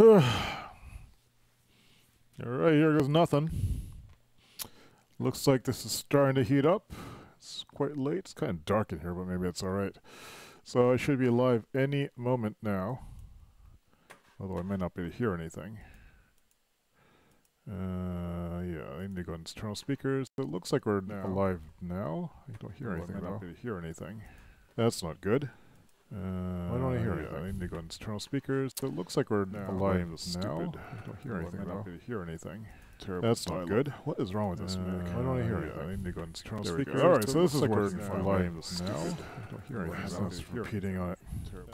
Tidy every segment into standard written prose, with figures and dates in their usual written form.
Alright, here goes nothing. Looks like this is starting to heat up. It's quite late. It's kind of dark in here, but maybe it's alright. So I should be live any moment now. Although I may not be able to hear anything. Yeah, I need to go into internal speakers. It looks like we're live now. I don't hear anything. I may not be able to hear anything. That's not good. Why don't I hear anything? I need to go into internal speakers. It looks like we're live now. I don't hear anything. I may not be able to hear anything. Terrible. That's not good. What is wrong with this mic? Why don't I hear anything? I need to go into internal speakers. Alright, so this is working fine live now. I don't hear anything. It's repeating on it.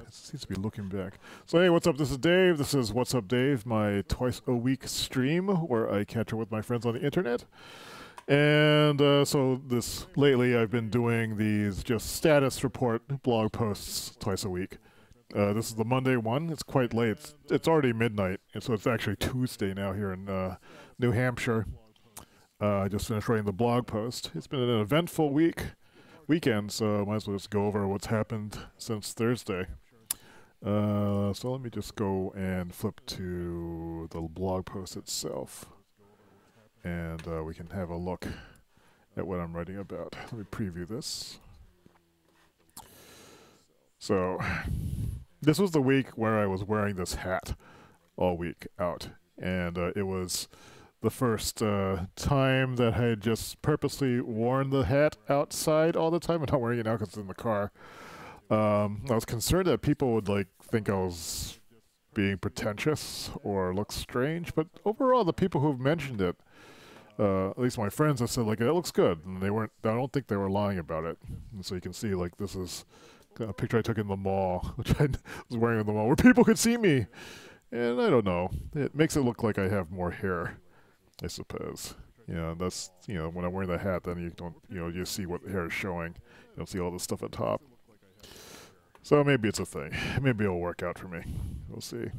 It seems to be looking back. So hey, what's up? This is Dave. This is What's Up Dave, my twice-a-week stream where I catch up with my friends on the internet. And so lately I've been doing these just status report blog posts twice a week. This is the Monday one. It's quite late. It's already midnight, and so it's actually Tuesday now here in New Hampshire. I just finished writing the blog post. It's been an eventful weekend, so I might as well just go over what's happened since Thursday. So let me just go and flip to the blog post itself, and we can have a look at what I'm writing about. Let me preview this. So this was the week where I was wearing this hat all week out, and it was the first time that I had just purposely worn the hat outside all the time. I'm not wearing it now because it's in the car. I was concerned that people would think I was being pretentious or look strange, but overall the people who've mentioned it, at least my friends, have said it looks good, and they weren't. I don't think they were lying about it. And so you can see this is a picture I took in the mall, which I was wearing in the mall, where people could see me. And I don't know. It makes it look like I have more hair, I suppose. Yeah, that's, when I'm wearing the hat, then you don't, you see what the hair is showing. You don't see all the stuff at top. So maybe it's a thing. Maybe it'll work out for me. We'll see.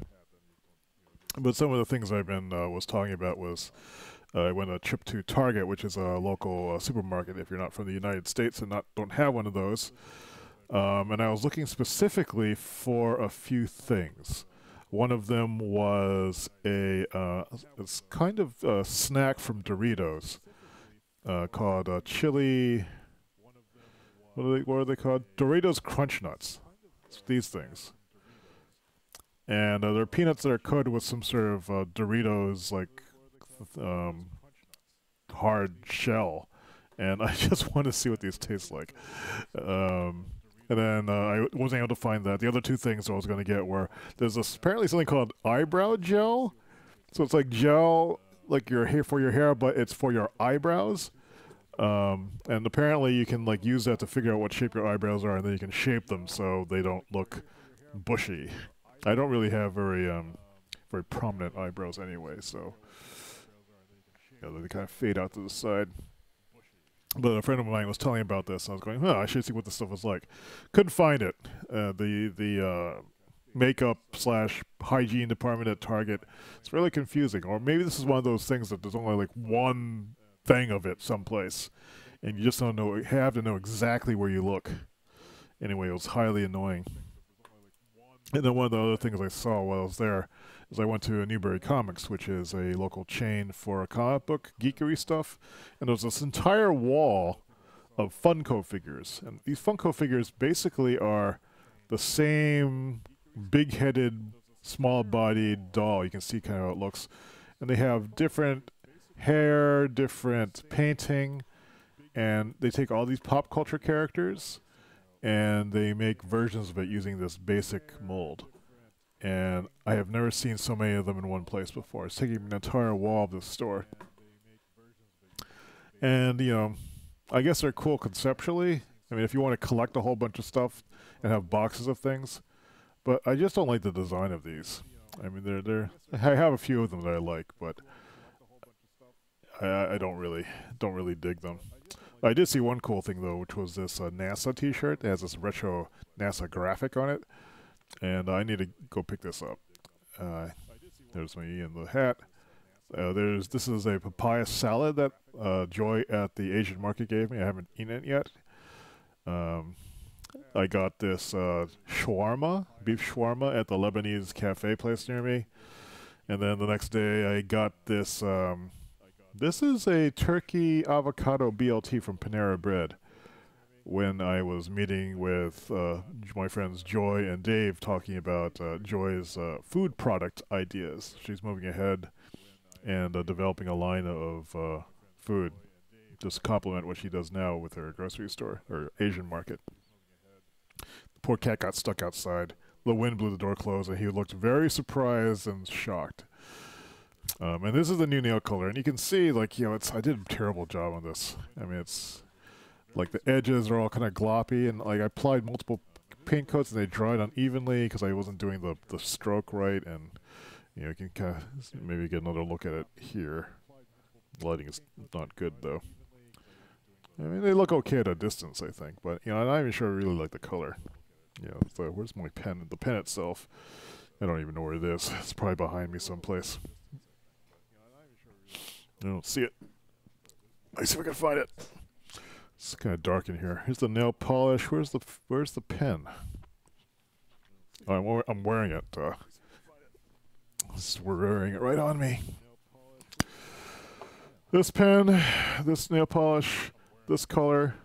But some of the things I've been was talking about was I went on a trip to Target, which is a local supermarket if you're not from the United States and don't have one of those. And I was looking specifically for a few things. One of them was it's kind of a snack from Doritos called chili. What are they called? Doritos Crunch Nuts. It's these things. And they're peanuts that are coated with some sort of Doritos hard shell. And I just want to see what these taste like. And then I wasn't able to find that. The other two things I was going to get were, there's apparently something called eyebrow gel. So it's like gel, like your hair for your hair, but it's for your eyebrows. And apparently you can use that to figure out what shape your eyebrows are, and then you can shape them so they don't look bushy. I don't really have very prominent eyebrows anyway, so they kind of fade out to the side. But a friend of mine was telling me about this, and I was going, I should see what this stuff is like. Couldn't find it. The makeup / hygiene department at Target, it's really confusing. Or maybe this is one of those things that there's only one thing of it someplace, and you just don't know. You have to know exactly where you look. Anyway, it was highly annoying. And then one of the other things I saw while I was there is I went to Newbury Comics, which is a local chain for comic book geekery stuff, and there was this entire wall of Funko figures. And these Funko figures basically are the same big-headed, small-bodied doll. You can see kind of how it looks. And they have different hair, different painting, and they take all these pop culture characters and they make versions of it using this basic mold. And I have never seen so many of them in one place before. It's taking an entire wall of this store. And, I guess they're cool conceptually. I mean, if you want to collect a whole bunch of stuff and have boxes of things. But I just don't like the design of these. I mean, I have a few of them that I like, but I don't really dig them. I did see one cool thing though, which was this NASA T-shirt. It has this retro NASA graphic on it, and I need to go pick this up. There's me in the hat. This is a papaya salad that Joy at the Asian market gave me. I haven't eaten it yet. I got this beef shawarma at the Lebanese cafe place near me. And then the next day I got this. This is a turkey avocado BLT from Panera Bread. When I was meeting with my friends Joy and Dave talking about Joy's food product ideas. She's moving ahead and developing a line of food just to complement what she does now with her grocery store or Asian market. The poor cat got stuck outside. The wind blew the door closed, and he looked very surprised and shocked. And this is the new nail color, and you can see, like, you know, I did a terrible job on this. I mean, it's like the edges are all kind of gloppy, and like I applied multiple paint coats, and they dried unevenly because I wasn't doing the stroke right. And you know, you can kind of maybe get another look at it here. The lighting is not good though. I mean, they look okay at a distance, I think, but you know, I'm not even sure I really like the color. You know, so where's my pen? The pen itself, I don't even know where it is. It's probably behind me someplace. I don't see it. Let's see if I can find it. It's kind of dark in here. Here's the nail polish. Where's the pen? Oh, I'm wearing it. We're wearing it right on me. This pen, this nail polish, this color.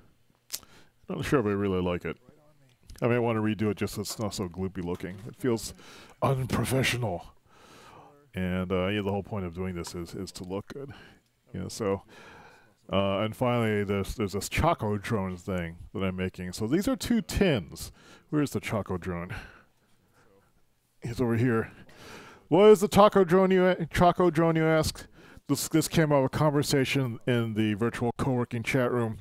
Not sure if I really like it. I may want to redo it just so it's not so gloopy looking. It feels unprofessional. And yeah, the whole point of doing this is to look good. You know, so. And finally, there's this Choco Drone thing that I'm making. So these are 2 tins. Where's the Choco Drone? He's over here. What is the Choco Drone? You ask? This came out of a conversation in the virtual co-working chat room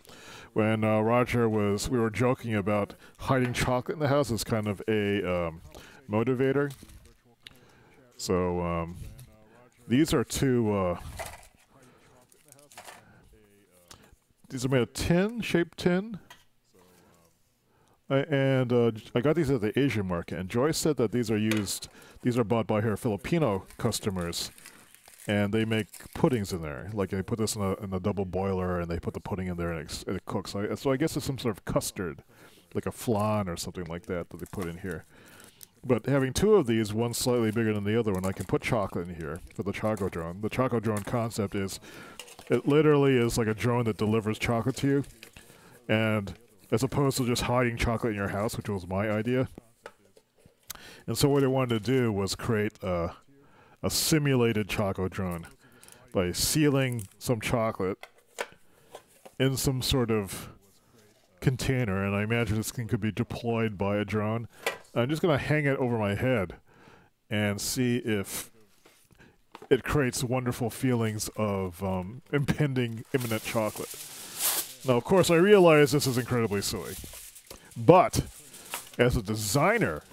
when Roger we were joking about hiding chocolate in the house as kind of a motivator. So these are 2. These are made of tin, shaped tin. And I got these at the Asian market, and Joyce said that these are bought by her Filipino customers, and they make puddings in there. Like they put this in a double boiler, and they put the pudding in there, and it cooks. So I guess it's some sort of custard, like a flan or something like that they put in here. But having 2 of these, one slightly bigger than the other one, I can put chocolate in here for the Choco Drone. The Choco Drone concept is, it literally is like a drone that delivers chocolate to you, and as opposed to just hiding chocolate in your house, which was my idea. And so what I wanted to do was create a simulated Choco Drone by sealing some chocolate in some sort of container, and I imagine this thing could be deployed by a drone. I'm just going to hang it over my head and see if it creates wonderful feelings of impending imminent chocolate. Now, of course, I realize this is incredibly silly, but as a designer,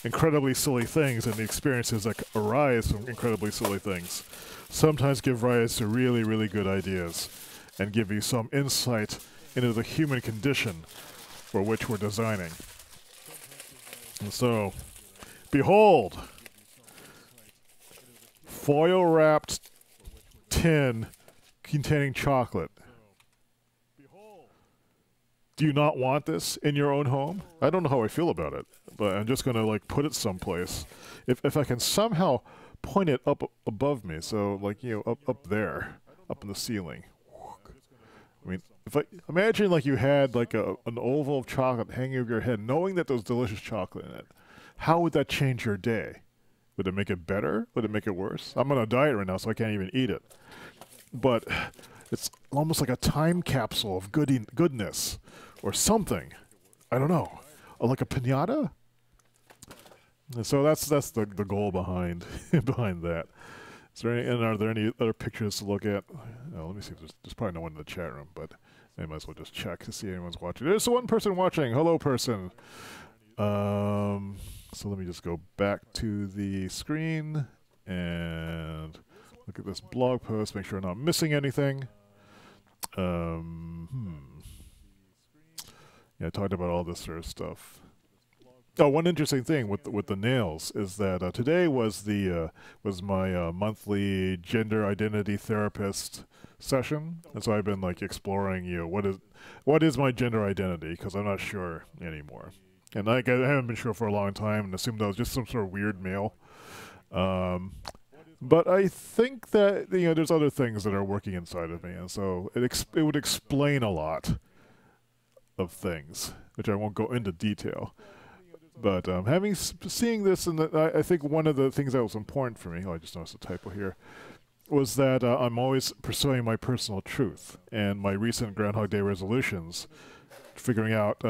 incredibly silly things and the experiences that arise from incredibly silly things sometimes give rise to really, really good ideas and give you some insight into the human condition for which we're designing. And so, behold, foil-wrapped tin containing chocolate. Do you not want this in your own home? I don't know how I feel about it, but I'm just going to like put it someplace. If I can somehow point it up above me, so like, you know, up there, up in the ceiling. I mean, if I imagine like you had like an oval of chocolate hanging over your head, knowing that there's delicious chocolate in it, how would that change your day? Would it make it better? Would it make it worse? I'm on a diet right now, so I can't even eat it. But it's almost like a time capsule of goodness or something. I don't know. Like a piñata? And so that's the goal behind behind that. Is there any, and are there any other pictures to look at? Oh, let me see if there's probably no one in the chat room, but I might as well just check to see if anyone's watching. There's one person watching. Hello, person. So let me just go back to the screen and look at this blog post, make sure I'm not missing anything. Yeah, I talked about all this sort of stuff. Oh, one interesting thing with the nails is that today was my monthly gender identity therapist session, and so I've been like exploring, you know, what is my gender identity, because I'm not sure anymore, and like I haven't been sure for a long time, and assumed I was just some sort of weird male. But I think that there's other things that are working inside of me, and so it would explain a lot of things, which I won't go into detail. But seeing this, and I think one of the things that was important for me, oh, I just noticed a typo here, was that I'm always pursuing my personal truth, and my recent Groundhog Day resolutions, figuring out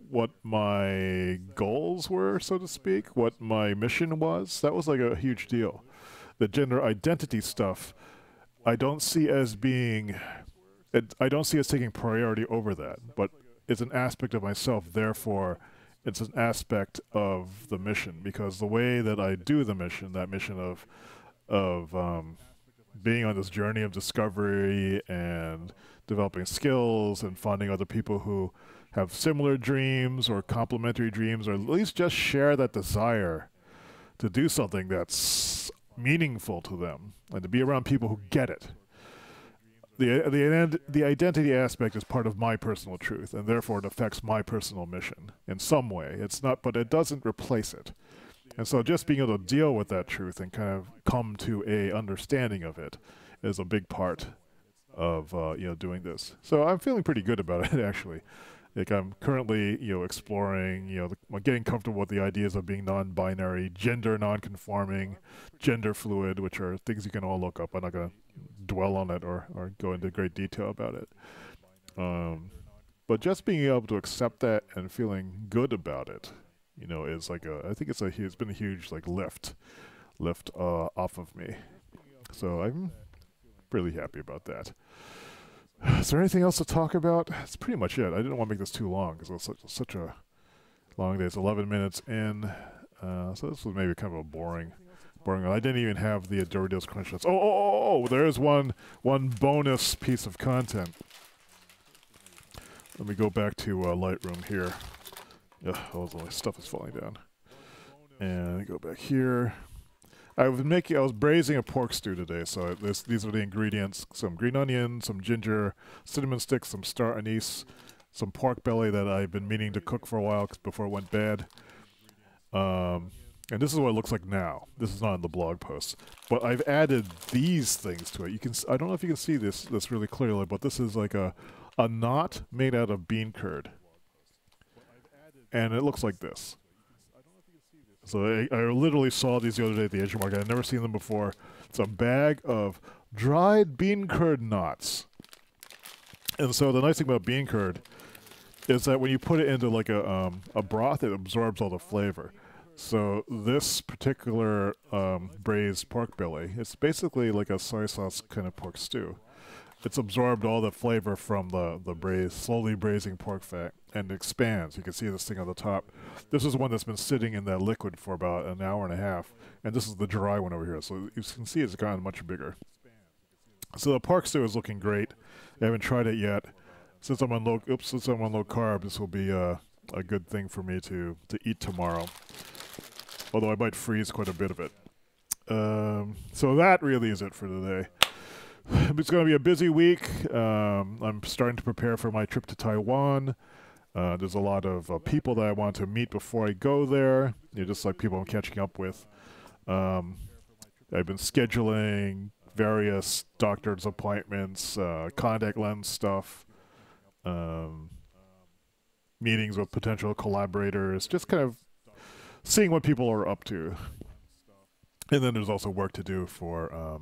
what my goals were, so to speak, what my mission was. That was like a huge deal. The gender identity stuff, I don't see as being, I don't see as taking priority over that, but it's an aspect of myself, therefore it's an aspect of the mission, because the way that I do the mission, that mission of being on this journey of discovery and developing skills and finding other people who have similar dreams or complementary dreams, or at least just share that desire to do something that's meaningful to them and to be around people who get it. The identity aspect is part of my personal truth, and therefore it affects my personal mission in some way. It's not, but it doesn't replace it. And so just being able to deal with that truth and kind of come to a understanding of it is a big part of doing this. So I'm feeling pretty good about it, actually. Like I'm currently exploring, getting comfortable with the ideas of being non-binary, gender non-conforming, gender fluid, which are things you can all look up. I'm not going to dwell on it or go into great detail about it. But just being able to accept that and feeling good about it, is like I think it's been a huge like lift off of me. So I'm really happy about that. Is there anything else to talk about? That's pretty much it. I didn't want to make this too long because it was such a long day. It's 11 minutes in, so this was maybe kind of a boring one. I didn't even have the Doritos Crunch Nuts. Oh! There's one bonus piece of content. Let me go back to Lightroom here. Ugh, all my stuff is falling down. And go back here. I was braising a pork stew today, so these are the ingredients: some green onion, some ginger, cinnamon sticks, some star anise, some pork belly that I've been meaning to cook for a while before it went bad. And this is what it looks like now. This is not in the blog post, but I've added these things to it. I don't know if you can see this really clearly, but this is like a knot made out of bean curd, and it looks like this. So I literally saw these the other day at the Asian market. I'd never seen them before. It's a bag of dried bean curd knots. And so the nice thing about bean curd is that when you put it into like a broth, it absorbs all the flavor. So this particular braised pork belly, it's basically like a soy sauce kind of pork stew. It's absorbed all the flavor from the slowly braising pork fat, and expands. You can see this thing on the top. This is one that's been sitting in that liquid for about an hour and a half, and this is the dry one over here. So you can see it's gotten much bigger. So the pork stew is looking great. I haven't tried it yet. Since I'm on low carb, this will be a good thing for me to eat tomorrow. Although I might freeze quite a bit of it. So that really is it for today. It's going to be a busy week. I'm starting to prepare for my trip to Taiwan. There's a lot of people that I want to meet before I go there. Just like people I'm catching up with. I've been scheduling various doctor's appointments, contact lens stuff, meetings with potential collaborators, just kind of seeing what people are up to. And then there's also work to do for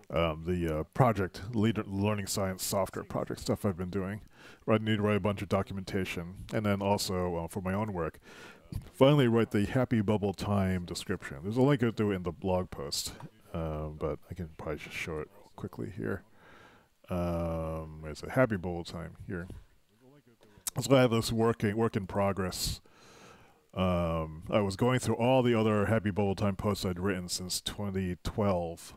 the project, learning science software project stuff I've been doing. I need to write a bunch of documentation, and then also for my own work, finally write the Happy Bubble Time description. There's a link to it in the blog post, but I can probably just show it quickly here. There's a Happy Bubble Time here. So I have this work in progress. I was going through all the other Happy Bubble Time posts I'd written since 2012.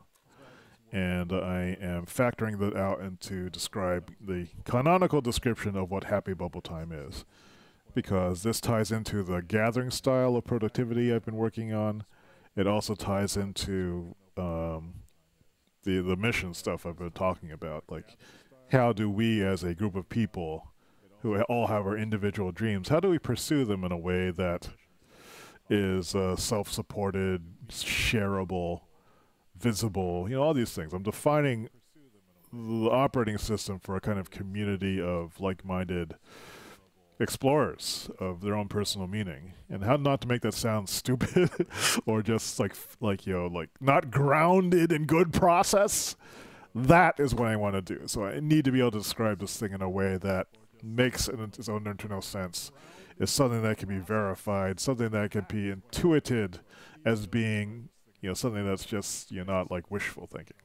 And I am factoring that out and to describe the canonical description of what Happy Bubble Time is. Because this ties into the gathering style of productivity I've been working on. It also ties into the mission stuff I've been talking about. Like, how do we as a group of people who all have our individual dreams, how do we pursue them in a way that is self-supported, shareable, visible, all these things. I'm defining the operating system for a kind of community of like-minded explorers of their own personal meaning, and how not to make that sound stupid or just like not grounded in good process. That is what I want to do. So I need to be able to describe this thing in a way that makes its own internal sense. It's something that can be verified, something that can be intuited as being, something that's just not like wishful thinking.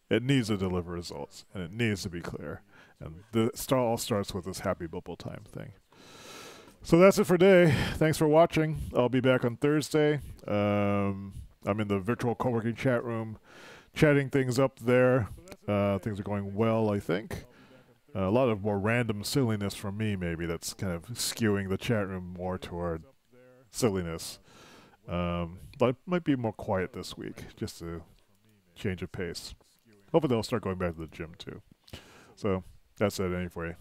It needs to deliver results, and it needs to be clear. And all starts with this happy bubble time thing. So that's it for today. Thanks for watching. I'll be back on Thursday. I'm in the virtual co-working chat room, chatting things up there. Things are going well, I think. A lot of more random silliness from me, maybe, that's kind of skewing the chat room more toward silliness. But it might be more quiet this week, just to change of pace. Hopefully they'll start going back to the gym, too. So that's it anyway.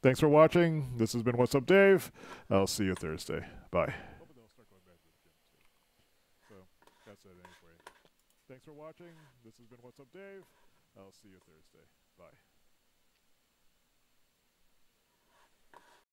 Thanks for watching. This has been What's Up, Dave. I'll see you Thursday. Bye. Thanks for watching. This has been What's Up, Dave. I'll see you Thursday. Bye.